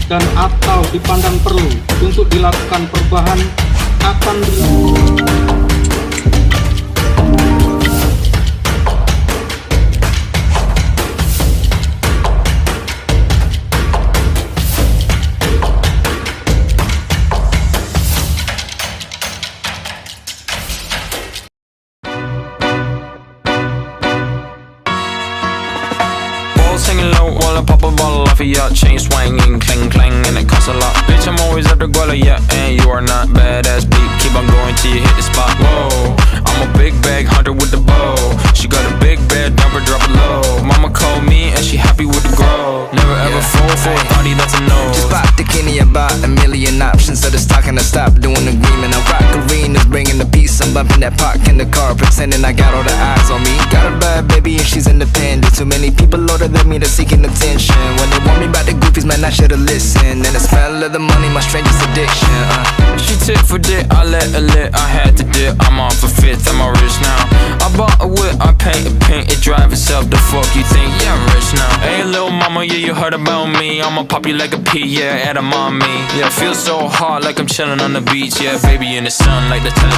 dan atau dipandang perlu untuk dilakukan perubahan akan dilakukan. Singing low while I pop a bottle off of ya. Chain swinging, clang clang, and it costs a lot. Bitch, I'm always at the guala, yeah, and you are not badass beat. Keep on going till you hit the spot. Whoa, I'm a big bag hunter with the bow. She got a big bed, never drop it low. Mama called me and she happy with the grow. Never ever fall for a thotty, that's a no. Just bought the Kenny, about a million options. So the stock and I stop doing agreement. I rock arenas, bringing the peace. I'm bumping that park in the car, pretending I got all the eyes on me. Got a bad baby and she's independent. Too many people older than me that's seeking attention. When they want me about the goofies, man, I should've listened. And the smell of the money, my strangest addiction. She tit for dick, I let her lit. I had to dip, I'm off a fifth, I'm all rich now. I bought a whip, I paint a pink, it drive itself. The fuck you think? Yeah, I'm rich now. Hey, little mama, yeah, you heard about me. I'ma pop you like a pea, yeah, at a mommy. Yeah, feel so hot like I'm chilling on the beach. Yeah, baby in the sun like the Teletubbies.